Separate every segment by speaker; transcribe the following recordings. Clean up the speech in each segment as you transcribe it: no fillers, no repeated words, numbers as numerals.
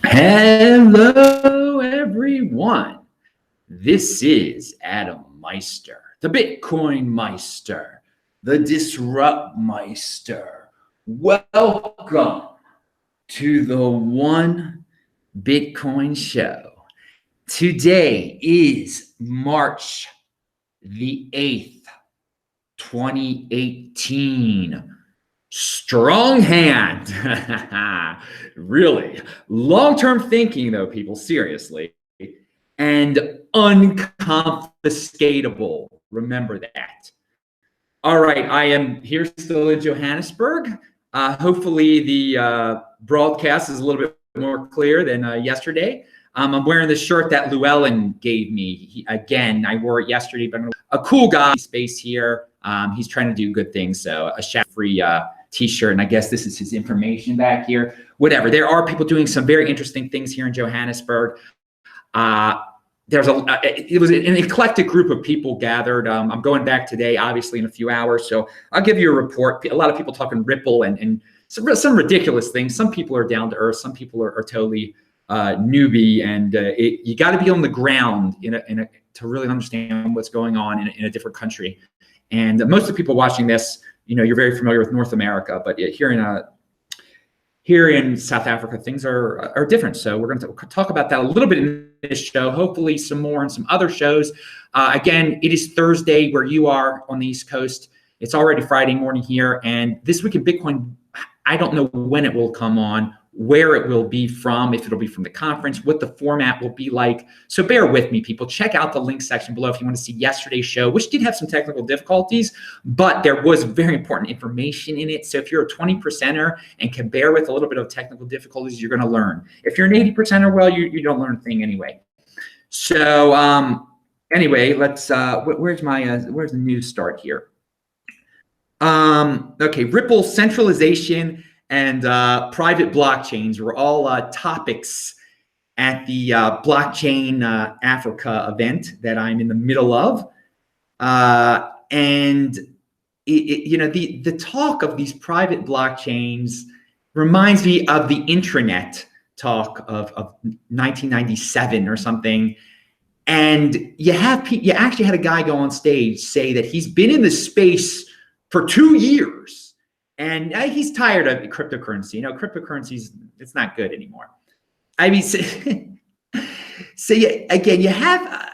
Speaker 1: Hello, everyone. This is Adam Meister, the Bitcoin Meister, the Disrupt Meister. Welcome to the One Bitcoin Show. Today is March the 8th, 2018. Strong hand. Really. Long-term thinking, though, people, seriously. And unconfiscatable. Remember that. All right, I am here still in Johannesburg. Hopefully the broadcast is a little bit more clear than yesterday. I'm wearing the shirt that Llewellyn gave me. Again, I wore it yesterday, but a cool guy space here. He's trying to do good things, so a shaft-free t-shirt, and I guess this is his information back here. Whatever. There are people doing some very interesting things here in Johannesburg. It was an eclectic group of people gathered. I'm going back today, obviously, in a few hours, so I'll give you a report. A lot of people talking Ripple and some ridiculous things. Some people are down to earth. Some people are totally newbie, and you got to be on the ground to really understand what's going on in a different country. And most of the people watching this, you're very familiar with North America, but here in South Africa, things are different. So we're going to talk about that a little bit in this show, hopefully some more in some other shows. Again, it is Thursday where you are on the East Coast. It's already Friday morning here. And this week in Bitcoin, I don't know when it will come on, where it will be from, if it'll be from the conference, what the format will be like. So bear with me, people. Check out the link section below if you want to see yesterday's show, which did have some technical difficulties, but there was very important information in it. So if you're a 20%er and can bear with a little bit of technical difficulties, you're going to learn. If you're an 80%er, well, you don't learn a thing anyway. So anyway, let's, where's the news start here? Okay, Ripple, centralization, and private blockchains were all topics at the Blockchain Africa event that I'm in the middle of. And the talk of these private blockchains reminds me of the intranet talk of 1997 or something. And you actually had a guy go on stage say that he's been in this space for 2 years. And he's tired of cryptocurrency. Cryptocurrencies, it's not good anymore. I mean, again, you have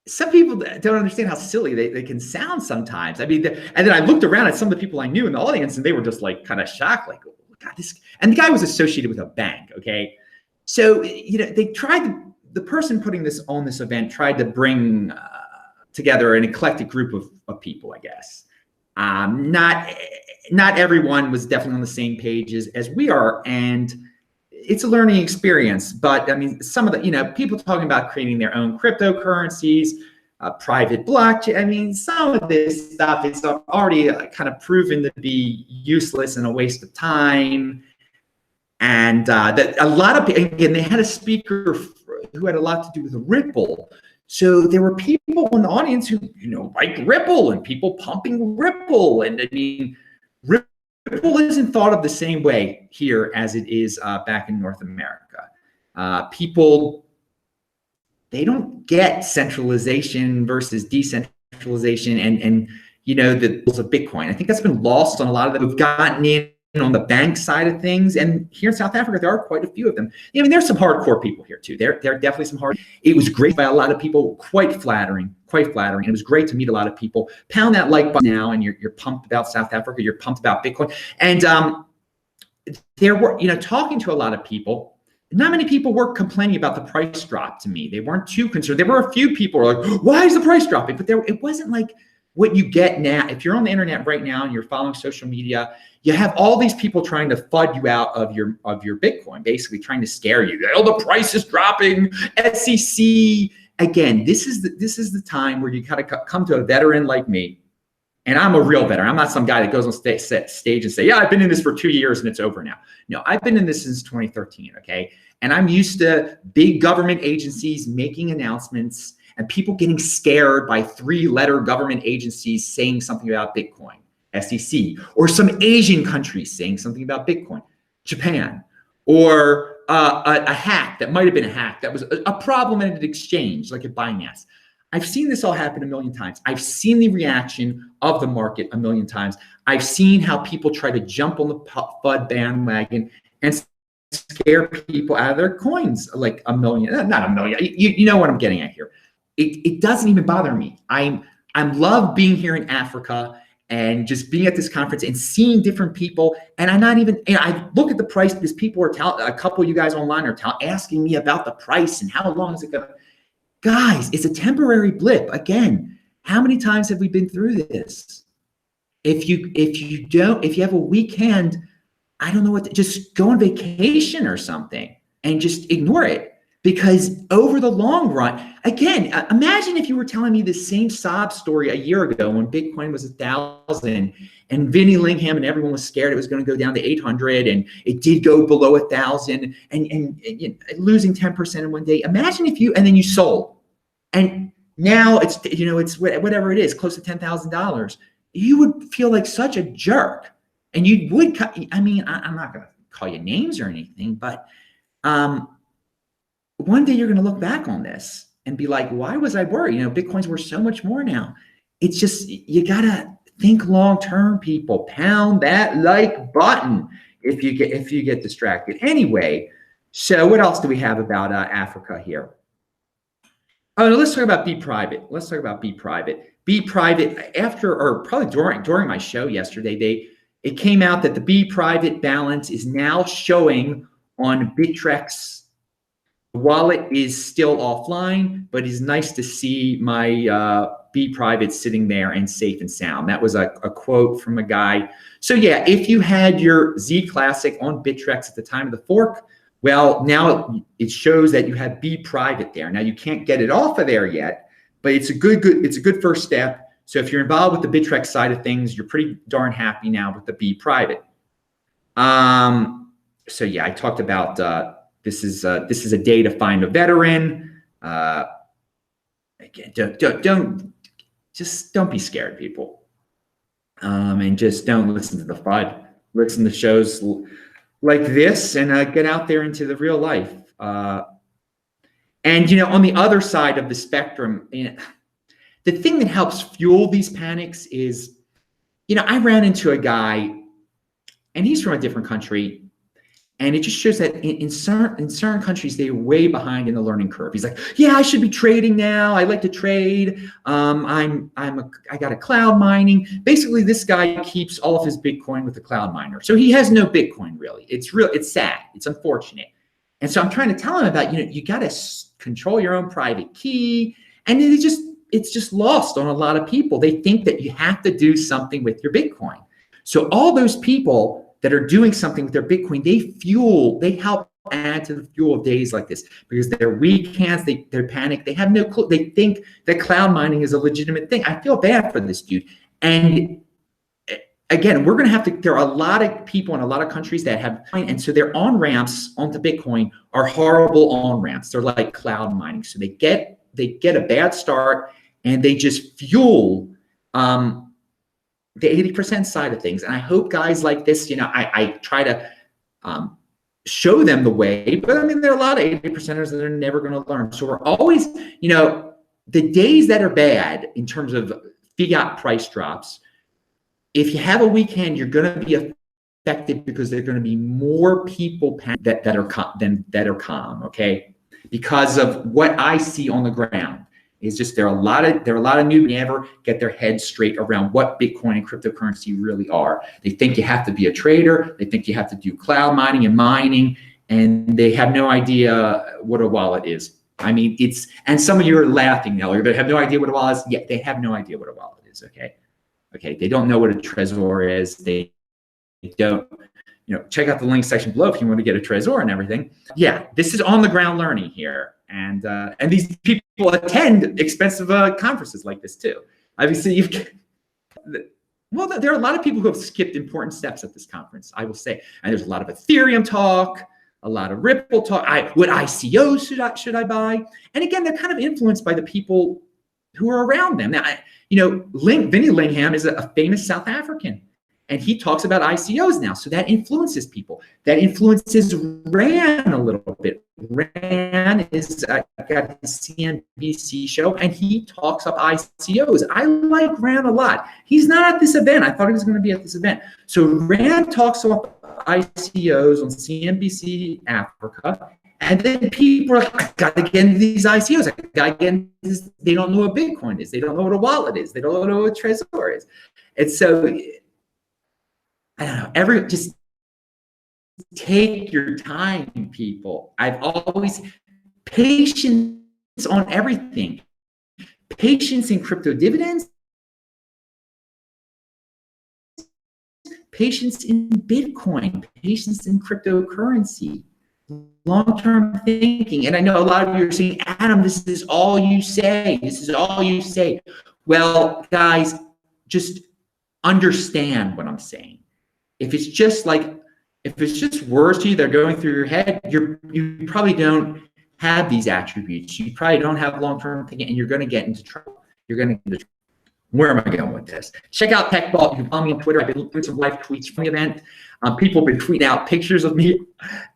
Speaker 1: some people don't understand how silly they can sound sometimes. I mean, and then I looked around at some of the people I knew in the audience, and they were just like kind of shocked, like, oh, God, this. And the guy was associated with a bank, okay? So, they tried, the person putting this on this event tried to bring together an eclectic group of people, I guess. Not everyone was definitely on the same page as we are, and it's a learning experience. But I mean, some of the people talking about creating their own cryptocurrencies, private blockchain. I mean, some of this stuff is already kind of proven to be useless and a waste of time. And that a lot of people, again, they had a speaker who had a lot to do with Ripple. So there were people in the audience who, like Ripple, and people pumping Ripple. And I mean, Ripple isn't thought of the same way here as it is back in North America. People, they don't get centralization versus decentralization and the rules of Bitcoin. I think that's been lost on a lot of them who've gotten in on the bank side of things. And here in South Africa, there are quite a few of them. I mean, there's some hardcore people here too. There are definitely some hard. It was great by a lot of people, quite flattering. It was great to meet a lot of people. Pound that like button now, and you're pumped about South Africa. You're pumped about Bitcoin. And there were, talking to a lot of people. Not many people were complaining about the price drop to me. They weren't too concerned. There were a few people who were like, why is the price dropping? But it wasn't like what you get now. If you're on the internet right now and you're following social media, you have all these people trying to FUD you out of your Bitcoin, basically trying to scare you. Oh, the price is dropping. SEC. Again, this is the time where you kind of come to a veteran like me. And I'm a real veteran. I'm not some guy that goes on stage and say, yeah, I've been in this for 2 years and it's over now. No, I've been in this since 2013, okay? And I'm used to big government agencies making announcements and people getting scared by 3-letter government agencies saying something about Bitcoin, SEC, or some Asian countries saying something about Bitcoin, Japan, or a hack that might have been a hack that was a problem in an exchange, like at Binance. I've seen this all happen a million times. I've seen the reaction of the market a million times. I've seen how people try to jump on the FUD bandwagon and scare people out of their coins like a million, not a million. You know what I'm getting at here. It doesn't even bother me. I love being here in Africa and just being at this conference and seeing different people. And I'm not even, I look at the price because people are a couple of you guys online are asking me about the price and how long is it going to. Guys, it's a temporary blip. Again, how many times have we been through this? If you have a weekend, I don't know what, just go on vacation or something and just ignore it. Because over the long run, again, imagine if you were telling me the same sob story a year ago when Bitcoin was 1,000 and Vinny Lingham and everyone was scared it was going to go down to 800 and it did go below 1,000 and losing 10% in one day. Imagine if and then you sold and now it's, it's whatever it is, close to $10,000. You would feel like such a jerk and you would, I'm not going to call you names or anything, but, one day you're going to look back on this and be like, why was I worried? Bitcoin's worth so much more now. It's just, you got to think long-term, people. Pound that like button if you get distracted. Anyway, so what else do we have about Africa here? Oh, let's talk about Bprivate. Let's talk about Bprivate. Bprivate, after, or probably during my show yesterday, it came out that the Bprivate balance is now showing on Bittrex. The wallet is still offline, but it's nice to see my Bprivate sitting there and safe and sound. That was a quote from a guy. So yeah, if you had your Z Classic on Bittrex at the time of the fork, well, now it shows that you have Bprivate there. Now you can't get it off of there yet, but it's a good first step. So if you're involved with the Bittrex side of things, you're pretty darn happy now with the Bprivate. So yeah, I talked about this is a day to find a veteran. Again, don't be scared, people, and just don't listen to the FUD. Listen to shows like this and get out there into the real life. And on the other side of the spectrum, the thing that helps fuel these panics is, I ran into a guy, and he's from a different country. And it just shows that in certain countries, they're way behind in the learning curve. He's like, yeah, I should be trading now. I like to trade. I got a cloud mining. Basically, this guy keeps all of his Bitcoin with the cloud miner. So he has no Bitcoin really. It's sad. It's unfortunate. And so I'm trying to tell him about, you got to control your own private key. And it's just lost on a lot of people. They think that you have to do something with your Bitcoin. So all those people that are doing something with their Bitcoin, they help add to the fuel of days like this because they're weak hands, they're panicked, they have no clue. They think that cloud mining is a legitimate thing. I feel bad for this dude. And again, there are a lot of people in a lot of countries that have, and so their on-ramps onto Bitcoin are horrible on-ramps. They're like cloud mining. So they get a bad start and they just fuel the 80% side of things. And I hope guys like this, I try to show them the way, but there are a lot of 80%ers that are never going to learn. So we're always, the days that are bad in terms of fiat price drops, if you have a weekend, you're going to be affected because there are going to be more people that are calm, okay? Because of what I see on the ground. Is just there are a lot of newbies never get their heads straight around what Bitcoin and cryptocurrency really are. They think you have to be a trader. They think you have to do cloud mining and mining, and they have no idea what a wallet is. And some of you are laughing now. They have no idea what a wallet is. Yeah, they have no idea what a wallet is. Okay. They don't know what a Trezor is. They don't. Check out the link section below if you want to get a Trezor and everything. Yeah, this is on the ground learning here. And these people attend expensive conferences like this too. Obviously, there are a lot of people who have skipped important steps at this conference, I will say. And there's a lot of Ethereum talk, a lot of Ripple talk. What ICOs should I buy? And again, they're kind of influenced by the people who are around them. Now, Vinny Lingham is a famous South African. And he talks about ICOs now. So that influences people. That influences Rand a little bit. Rand is got his CNBC show, and he talks up ICOs. I like Rand a lot. He's not at this event. I thought he was going to be at this event. So Rand talks up ICOs on CNBC Africa. And then people are like, I got to get into these ICOs. I got to get into this. They don't know what Bitcoin is. They don't know what a wallet is. They don't know what Trezor is. And so, I don't know, just take your time, people. I've always, patience on everything. Patience in crypto dividends. Patience in Bitcoin. Patience in cryptocurrency. Long-term thinking. And I know a lot of you are saying, Adam, this is all you say. This is all you say. Well, guys, just understand what I'm saying. If it's just words to you that are going through your head, you probably don't have these attributes. You probably don't have long-term thinking, and you're going to get into trouble. You're going to get into trouble. Where am I going with this? Check out TechBall. You can follow me on Twitter. I've been doing some live tweets from the event. People have been tweeting out pictures of me.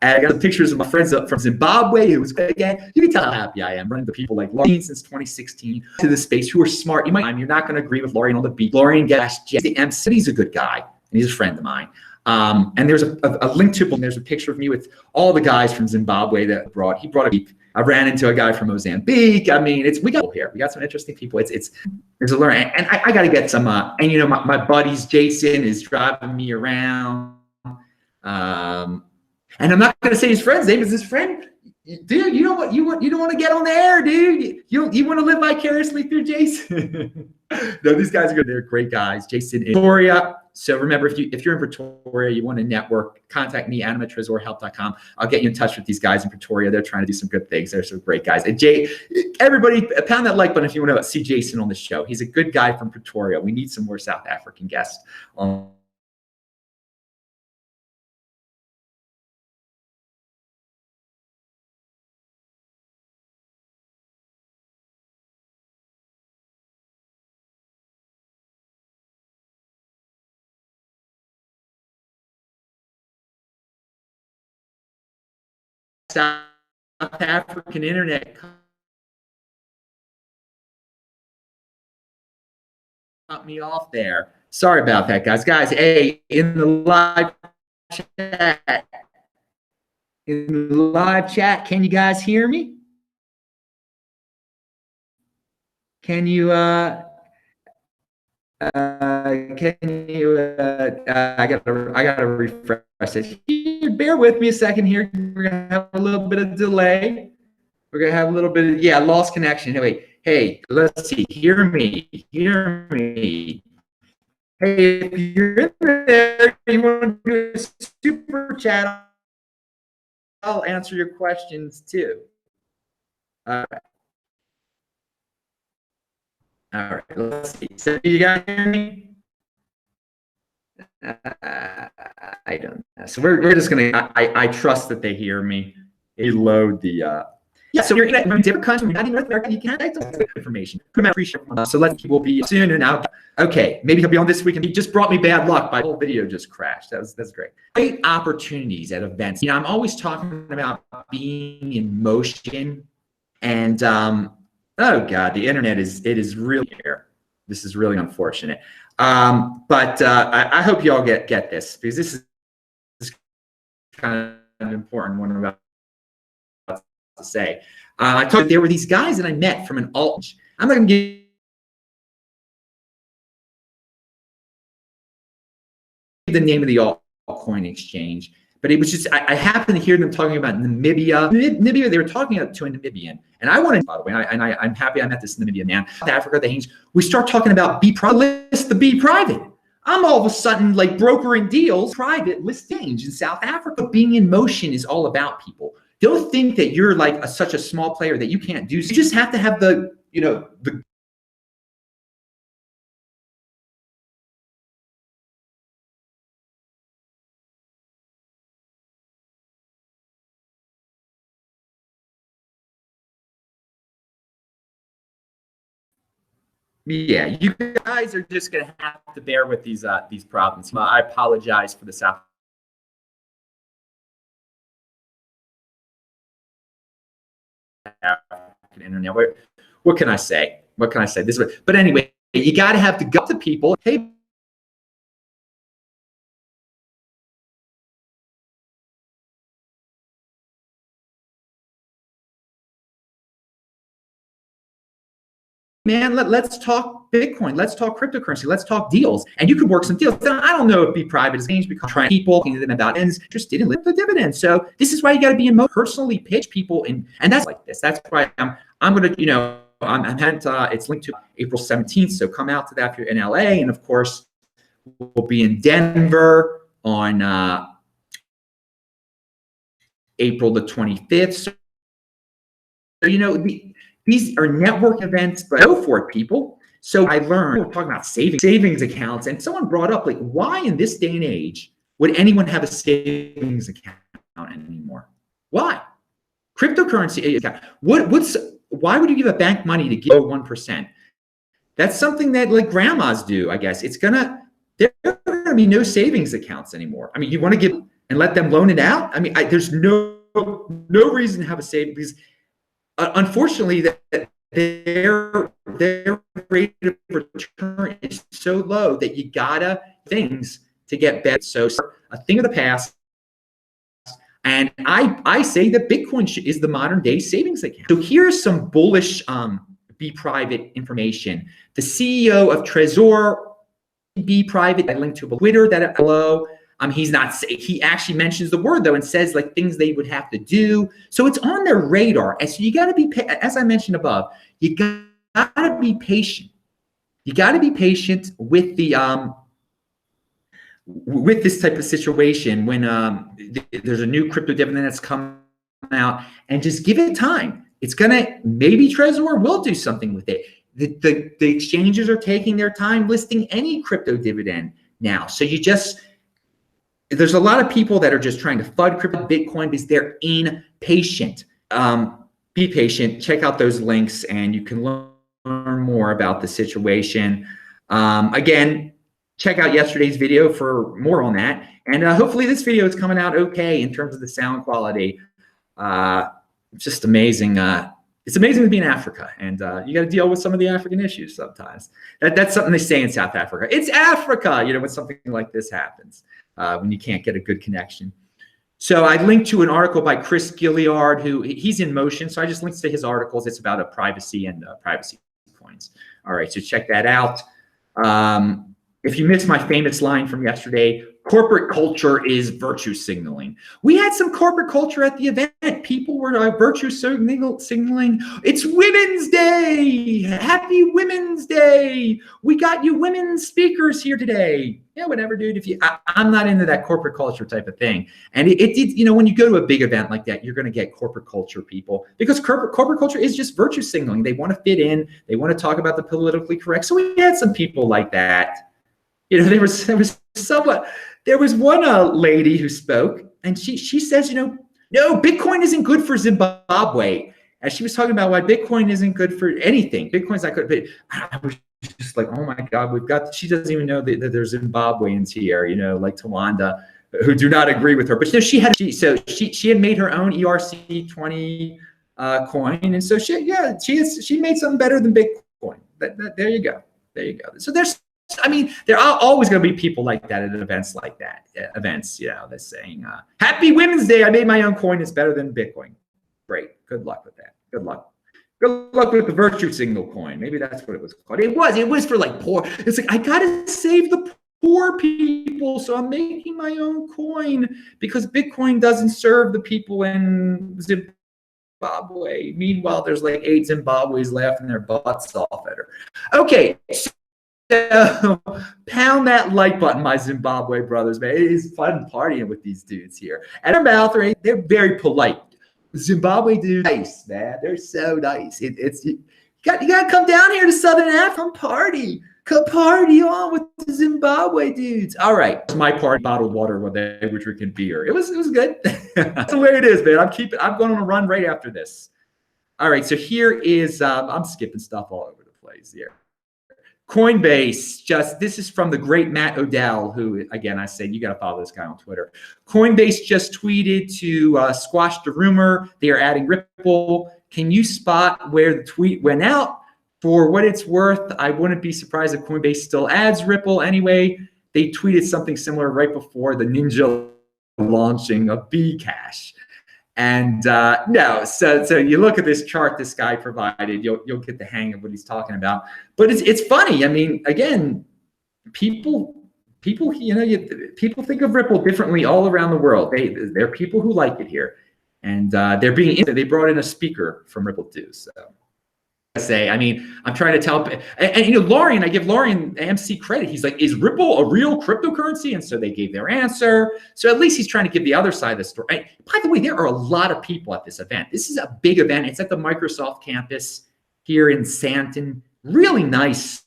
Speaker 1: I got some pictures of my friends from Zimbabwe who was good again. You can tell how happy I am running to people like Lauren since 2016 to the space who are smart. You're not going to agree with Lauren on the beat. Lauren gets he's a good guy, and he's a friend of mine. And there's a link to him. There's a picture of me with all the guys from Zimbabwe that he brought a. I ran into a guy from Mozambique. I mean, we got here. We got some interesting people. There's a learning, and I got to get some. And you know, my buddies, Jason is driving me around. And I'm not going to say his friend's name. Is his friend? Dude, you know what? You don't want to get on the air, dude. You want to live vicariously through Jason. No, these guys are good. They're great guys. Jason in Pretoria. So remember, if you're in Pretoria, you want to network, contact me, adam@trezorhelp.com. I'll get you in touch with these guys in Pretoria. They're trying to do some good things. They're some great guys. And everybody, pound that like button if you want to see Jason on the show. He's a good guy from Pretoria. We need some more South African guests on. South African internet cut me off there. Sorry about that, guys. Guys, hey, in the live chat, can you guys hear me? Can you I gotta refresh it. Bear with me a second here. We're gonna have a little bit of delay. We're gonna have a little bit of lost connection. Anyway, hey, let's see. Hear me. Hey, if you're in there, you want to do a super chat, I'll answer your questions too. All right, let's see. So you guys hear me? I don't know. So we're just gonna. I trust that they hear me. Reload the. So you're in a different country, not in North America. You can't get information. So we'll be soon and out. Okay, maybe he'll be on this weekend. He just brought me bad luck. My whole video just crashed. That's great. Great opportunities at events. I'm always talking about being in motion, and oh god, the internet is really here. This is really unfortunate. But I hope you all get this, because this is kind of important. What I'm about to say. I told there were these guys that I met from an alt. I'm not going to give the name of the altcoin exchange, but it was just I happened to hear them talking about Namibia. Namibia, they were talking to a Namibian, and I wanted, by the way, I'm happy I met this Namibian man. South Africa, we start talking about Bprivate, the Bprivate. I'm all of a sudden like brokering deals, private listings in South Africa. Being in motion is all about people. Don't think that you're like such a small player that you can't do. You just have to have the Yeah, you guys are just gonna have to bear with these problems. I apologize for the South African internet. What can I say? What can I say? But anyway, you got to have to go to people. Hey, man, let's talk Bitcoin. Let's talk cryptocurrency. Let's talk deals. And you could work some deals. Now, I don't know if Bprivate is changed because trying people talking to them about ends interested in the dividends. So this is why you got to be in personally pitch people, and that's like this. That's why I'm gonna, I'm heading to, it's linked to April 17th. So come out to that if you're in LA, and of course we'll be in Denver on April the 25th. So these are network events, but go for it, people. So I learned, we're talking about savings accounts, and someone brought up, like, why in this day and age would anyone have a savings account anymore? Why? Cryptocurrency account. Why would you give a bank money to give 1%? That's something that like grandmas do, I guess. There are gonna be no savings accounts anymore. I mean, you want to give and let them loan it out? I mean, there's no reason to have a savings. Unfortunately, their rate of return is so low that you gotta things to get better. So a thing of the past. And I say that Bitcoin is the modern day savings account. So here's some bullish Bprivate information. The CEO of Trezor, Bprivate, I linked to a Twitter that below. He actually mentions the word though and says like things they would have to do. So it's on their radar. And so you got to be, as I mentioned above, you got to be patient. You got to be patient with the with this type of situation when there's a new crypto dividend that's come out, and just give it time. It's gonna, maybe Trezor will do something with it. The exchanges are taking their time listing any crypto dividend now. So there's a lot of people that are just trying to FUD crypto Bitcoin because they're impatient. Be patient. Check out those links, and you can learn more about the situation. Again, check out yesterday's video for more on that. And hopefully this video is coming out okay in terms of the sound quality. It's just amazing. It's amazing to be in Africa, and you got to deal with some of the African issues sometimes. That's something they say in South Africa. It's Africa, when something like this happens, when you can't get a good connection. So I linked to an article by Chris Gilliard, he's in Motion. So I just linked to his articles. It's about privacy and privacy coins. All right, so check that out. If you missed my famous line from yesterday, corporate culture is virtue signaling. We had some corporate culture at the event. People were virtue signaling. It's Women's Day. Happy Women's Day. We got you women speakers here today. Yeah, whatever, dude. I'm not into that corporate culture type of thing. And it did, when you go to a big event like that, you're going to get corporate culture people, because corporate culture is just virtue signaling. They want to fit in. They want to talk about the politically correct. So we had some people like that. There was one lady who spoke, and she says, no, Bitcoin isn't good for Zimbabwe. And she was talking about why Bitcoin isn't good for anything. Bitcoin's not good. But I was just like, oh my God, she doesn't even know that there's Zimbabweans here, like Tawanda, who do not agree with her. But she had made her own ERC20 coin. And so she made something better than Bitcoin. There you go. So there are always going to be people like that at events like that. Events, they're saying, Happy Women's Day. I made my own coin. It's better than Bitcoin. Great. Good luck with that. Good luck. Good luck with the virtue signal coin. Maybe that's what it was called. It was for like poor. It's like, I got to save the poor people. So I'm making my own coin because Bitcoin doesn't serve the people in Zimbabwe. Meanwhile, there's like 8 Zimbabweans laughing their butts off at her. Okay. So pound that like button, my Zimbabwe brothers, man. It is fun partying with these dudes here. And their mouth, they're very polite. Zimbabwe dudes, nice, man. They're so nice. You got to come down here to Southern Africa, come party on with the Zimbabwe dudes. All right, it's my party, bottled water while they were drinking beer. It was good. That's the way it is, man. I'm going on a run right after this. All right, so here is I'm skipping stuff all over the place here. Coinbase, this is from the great Matt Odell, who, again, I said, you got to follow this guy on Twitter. Coinbase just tweeted to squash the rumor they are adding Ripple. Can you spot where the tweet went out? For what it's worth, I wouldn't be surprised if Coinbase still adds Ripple anyway. They tweeted something similar right before the ninja launching of Bcash. And no, so you look at this chart this guy provided, you'll get the hang of what he's talking about. But it's funny. I mean, again, people people think of Ripple differently all around the world. There are people who like it here, and they brought in a speaker from Ripple too. So I mean, I'm trying to tell, and Lorian, I give Lorian MC credit. He's like, is Ripple a real cryptocurrency? And so they gave their answer. So at least he's trying to give the other side of the story. By the way, there are a lot of people at this event. This is a big event. It's at the Microsoft campus here in Santon. Really nice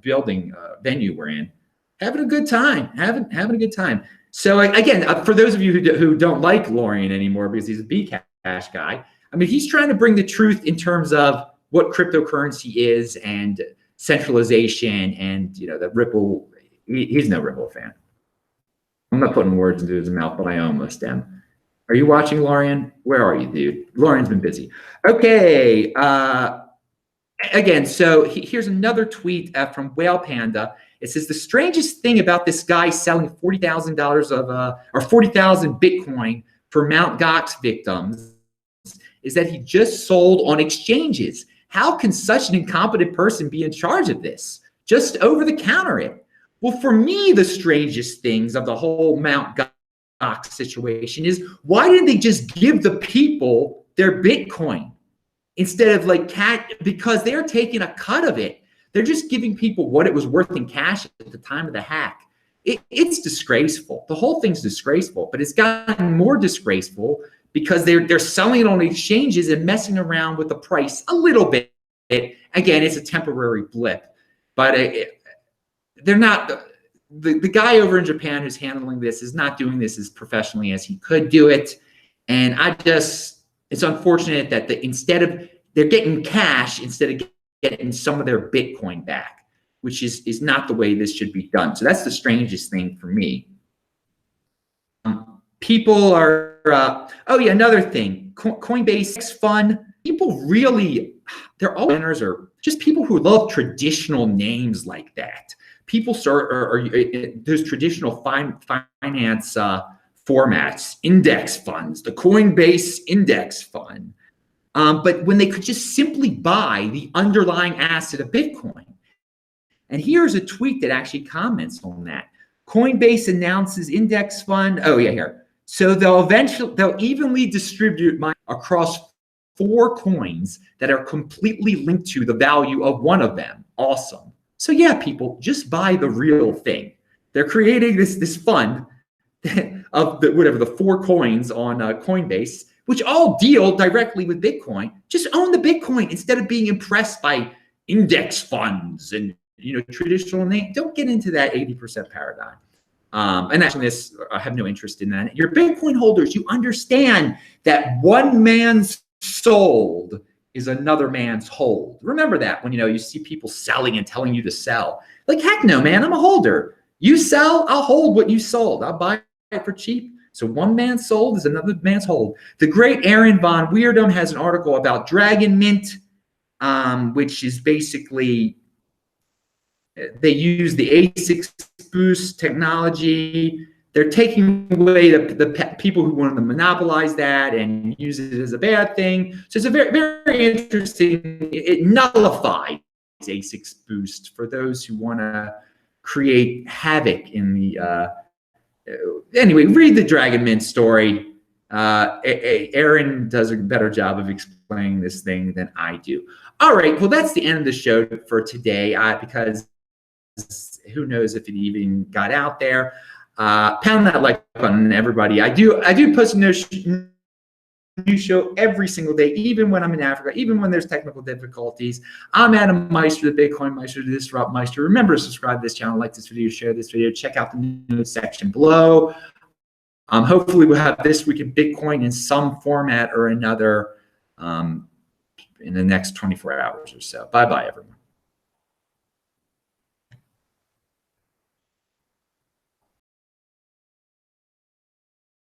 Speaker 1: building venue we're in. Having a good time. Having a good time. So again, for those of you who don't like Lorian anymore because he's a Bcash guy, I mean, he's trying to bring the truth in terms of what cryptocurrency is and centralization and, the Ripple. He's no Ripple fan. I'm not putting words into his mouth, but I almost am. Are you watching, Lorian? Where are you, dude? Lorian's been busy. Okay. Again, so here's another tweet from Whale Panda. It says, the strangest thing about this guy selling $40,000 or 40,000 Bitcoin for Mt. Gox victims is that he just sold on exchanges. How can such an incompetent person be in charge of this? Just over the counter it. Well, for me, the strangest things of the whole Mt. Gox situation is, why didn't they just give the people their Bitcoin instead of because they're taking a cut of it. They're just giving people what it was worth in cash at the time of the hack. It's disgraceful. The whole thing's disgraceful, but it's gotten more disgraceful because they're selling it on exchanges and messing around with the price a little bit. Again, it's a temporary blip, but they're not. The guy over in Japan who's handling this is not doing this as professionally as he could do it, and it's unfortunate that they're getting cash instead of getting some of their Bitcoin back, which is not the way this should be done. So that's the strangest thing for me. People are, another thing, Coinbase fund. People really, they're all winners or just people who love traditional names like that. People are those traditional finance formats, index funds, the Coinbase index fund. But when they could just simply buy the underlying asset of Bitcoin. And here's a tweet that actually comments on that. Coinbase announces index fund. Oh yeah, here. So they'll evenly distribute money across 4 coins that are completely linked to the value of one of them. Awesome. So yeah, people, just buy the real thing. They're creating this fund of the 4 coins on Coinbase, which all deal directly with Bitcoin. Just own the Bitcoin instead of being impressed by index funds and traditional name. Don't get into that 80% paradigm. And actually, I have no interest in that. Your Bitcoin holders, you understand that one man's sold is another man's hold. Remember that when you see people selling and telling you to sell. Heck no, man, I'm a holder. You sell, I'll hold what you sold. I'll buy it for cheap. So one man's sold is another man's hold. The great Aaron Von Weirdum has an article about Dragon Mint, which is basically they use the A6 boost technology. They're taking away the people who want to monopolize that and use it as a bad thing. So it's a very, very interesting. It nullifies A6 boost for those who want to create havoc in the. Anyway, read the Dragon Mint story. Aaron does a better job of explaining this thing than I do. All right, well, that's the end of the show for today because who knows if it even got out there. Pound that like button, everybody. I do post a new show every single day, even when I'm in Africa, even when there's technical difficulties. I'm Adam Meister, the Bitcoin Meister, the Disrupt Meister. Remember to subscribe to this channel, like this video, share this video, check out the notes section below. Hopefully we'll have This Week in Bitcoin in some format or another in the next 24 hours or so. Bye-bye, everyone.